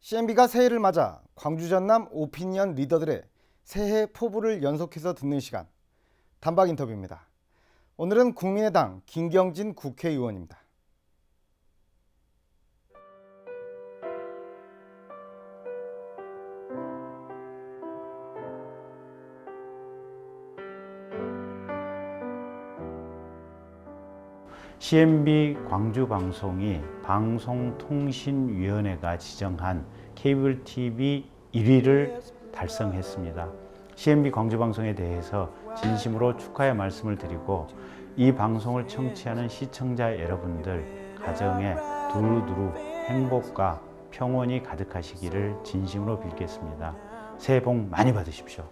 CNB가 새해를 맞아 광주 전남 오피니언 리더들의 새해 포부를 연속해서 듣는 시간, 단박 인터뷰입니다. 오늘은 국민의당 김경진 국회의원입니다. CNB 광주방송이 방송통신위원회가 지정한 케이블 TV 1위를 달성했습니다. CNB 광주방송에 대해서 진심으로 축하의 말씀을 드리고, 이 방송을 청취하는 시청자 여러분들 가정에 두루두루 행복과 평온이 가득하시기를 진심으로 빌겠습니다. 새해 복 많이 받으십시오.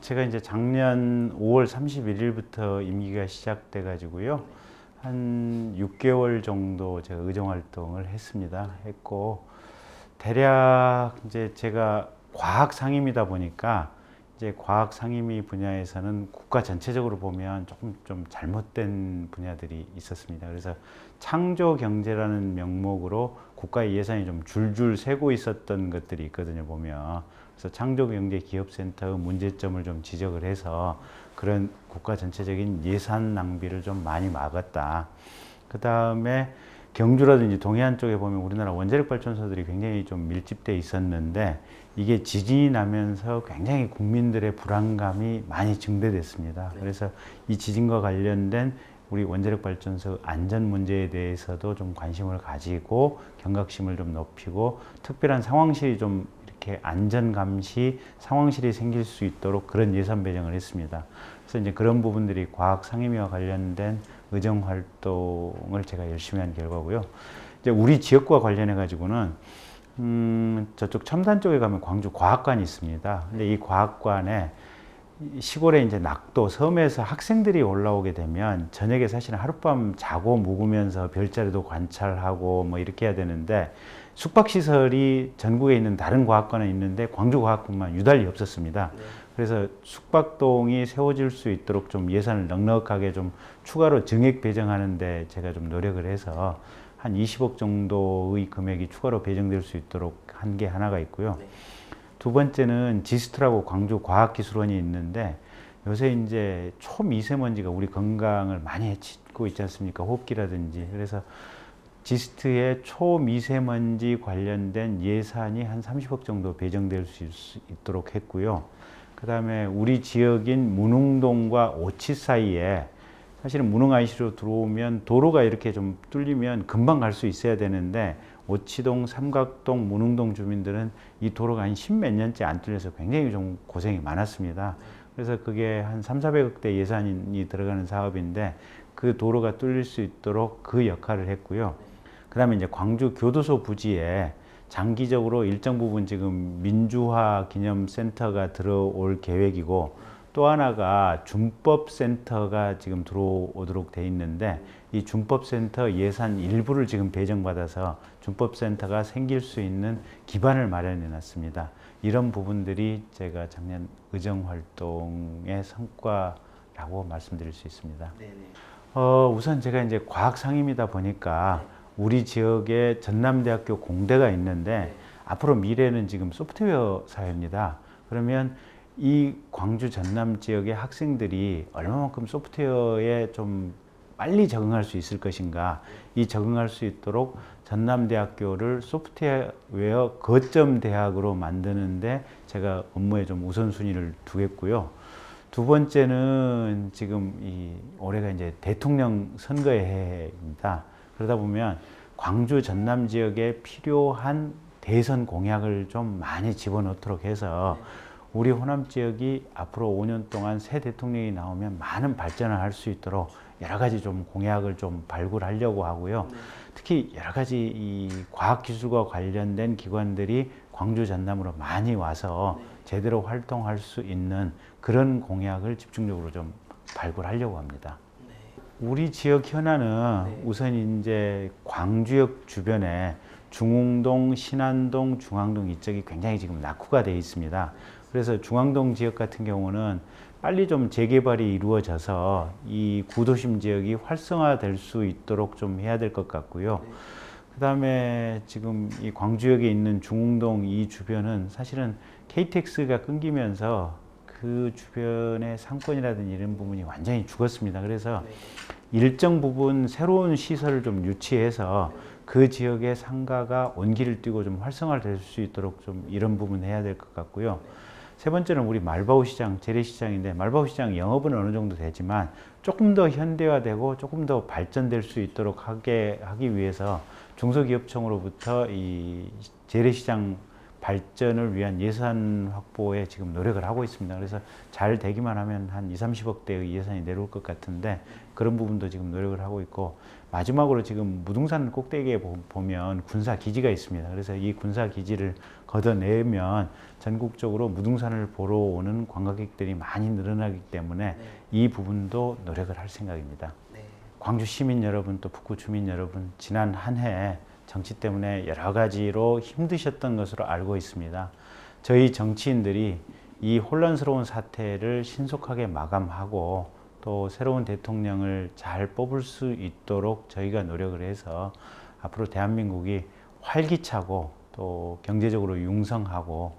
제가 이제 작년 5월 31일부터 임기가 시작돼 가지고요. 한 6개월 정도 제가 의정 활동을 했고, 대략 이제 제가 과학 상임이다 보니까 이제 과학 상임위 분야에서는 국가 전체적으로 보면 조금 좀 잘못된 분야들이 있었습니다. 그래서 창조 경제라는 명목으로 국가의 예산이 좀 줄줄 새고 있었던 것들이 있거든요, 보면. 그래서 창조경제기업센터의 문제점을 좀 지적을 해서 그런 국가 전체적인 예산 낭비를 좀 많이 막았다. 그 다음에 경주라든지 동해안 쪽에 보면 우리나라 원자력 발전소들이 굉장히 좀 밀집돼 있었는데, 이게 지진이 나면서 굉장히 국민들의 불안감이 많이 증대됐습니다. 그래서 이 지진과 관련된 우리 원자력 발전소 안전 문제에 대해서도 좀 관심을 가지고 경각심을 좀 높이고, 특별한 상황실이 좀 이렇게 안전감시 상황실이 생길 수 있도록 그런 예산 배정을 했습니다. 그래서 이제 그런 부분들이 과학 상임위와 관련된 의정 활동을 제가 열심히 한 결과고요. 이제 우리 지역과 관련해 가지고는 저쪽 첨단 쪽에 가면 광주 과학관이 있습니다. 근데 이 과학관에 시골에 이제 낙도 섬에서 학생들이 올라오게 되면 저녁에 사실은 하룻밤 자고 묵으면서 별자리도 관찰하고 뭐 이렇게 해야 되는데, 숙박시설이 전국에 있는 다른 과학관은 있는데 광주 과학관만 유달리 없었습니다. 그래서 숙박동이 세워질 수 있도록 좀 예산을 넉넉하게 좀 추가로 증액 배정하는데 제가 좀 노력을 해서 한 20억 정도의 금액이 추가로 배정될 수 있도록 한 게 하나가 있고요. 두 번째는 지스트라고 광주 과학기술원이 있는데, 요새 이제 초미세먼지가 우리 건강을 많이 해치고 있지 않습니까? 호흡기라든지. 그래서 지스트의 초미세먼지 관련된 예산이 한 30억 정도 배정될 수 있도록 했고요. 그 다음에 우리 지역인 문흥동과 오치 사이에, 사실은 문흥 IC로 들어오면 도로가 이렇게 좀 뚫리면 금방 갈 수 있어야 되는데, 오치동, 삼각동, 문흥동 주민들은 이 도로가 한 10몇 년째 안 뚫려서 굉장히 좀 고생이 많았습니다. 그래서 그게 한 300~400억대 예산이 들어가는 사업인데, 그 도로가 뚫릴 수 있도록 그 역할을 했고요. 그 다음에 이제 광주 교도소 부지에 장기적으로 일정 부분 지금 민주화 기념센터가 들어올 계획이고, 또 하나가 준법센터가 지금 들어오도록 돼 있는데, 이 준법센터 예산 일부를 지금 배정받아서 준법센터가 생길 수 있는 기반을 마련해 놨습니다. 이런 부분들이 제가 작년 의정활동의 성과라고 말씀드릴 수 있습니다. 우선 제가 이제 과학 상임이다 보니까 우리 지역에 전남대학교 공대가 있는데, 앞으로 미래는 지금 소프트웨어 사회입니다. 그러면 이 광주 전남 지역의 학생들이 얼마만큼 소프트웨어에 좀 빨리 적응할 수 있을 것인가, 이 적응할 수 있도록 전남대학교를 소프트웨어 거점 대학으로 만드는데 제가 업무에 좀 우선순위를 두겠고요. 두 번째는 지금 올해가 이제 대통령 선거의 해입니다. 그러다 보면 광주 전남 지역에 필요한 대선 공약을 좀 많이 집어넣도록 해서 우리 호남 지역이 앞으로 5년 동안 새 대통령이 나오면 많은 발전을 할 수 있도록 여러 가지 좀 공약을 좀 발굴하려고 하고요. 특히 여러 가지 이 과학기술과 관련된 기관들이 광주 전남으로 많이 와서 제대로 활동할 수 있는 그런 공약을 집중적으로 좀 발굴하려고 합니다. 우리 지역 현안은 우선 이제 광주역 주변에 중흥동, 신안동, 중앙동 이쪽이 굉장히 지금 낙후가 되어 있습니다. 그래서 중앙동 지역 같은 경우는 빨리 좀 재개발이 이루어져서 이 구도심 지역이 활성화될 수 있도록 좀 해야 될 것 같고요. 그다음에 지금 이 광주역에 있는 중흥동 이 주변은 사실은 KTX가 끊기면서 그 주변의 상권이라든지 이런 부분이 완전히 죽었습니다. 그래서 일정 부분 새로운 시설을 좀 유치해서 그 지역의 상가가 온기를 띠고 좀 활성화될 수 있도록 좀 이런 부분 해야 될 것 같고요. 세 번째는 우리 말바우 시장, 재래시장인데 말바우 시장 영업은 어느 정도 되지만 조금 더 현대화되고 조금 더 발전될 수 있도록 하기 위해서 중소기업청으로부터 이 재래시장 발전을 위한 예산 확보에 지금 노력을 하고 있습니다. 그래서 잘 되기만 하면 한 20-30억대의 예산이 내려올 것 같은데 그런 부분도 지금 노력을 하고 있고, 마지막으로 지금 무등산 꼭대기에 보면 군사기지가 있습니다. 그래서 이 군사기지를 걷어내면 전국적으로 무등산을 보러 오는 관광객들이 많이 늘어나기 때문에 이 부분도 노력을 할 생각입니다. 광주 시민 여러분, 또 북구 주민 여러분, 지난 한 해 정치 때문에 여러 가지로 힘드셨던 것으로 알고 있습니다. 저희 정치인들이 이 혼란스러운 사태를 신속하게 마감하고 또 새로운 대통령을 잘 뽑을 수 있도록 저희가 노력을 해서 앞으로 대한민국이 활기차고 또 경제적으로 융성하고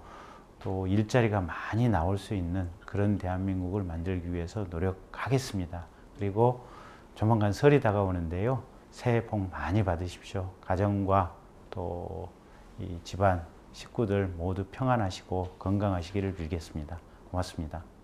또 일자리가 많이 나올 수 있는 그런 대한민국을 만들기 위해서 노력하겠습니다. 그리고 조만간 설이 다가오는데요. 새해 복 많이 받으십시오. 가정과 또 이 집안 식구들 모두 평안하시고 건강하시기를 빌겠습니다. 고맙습니다.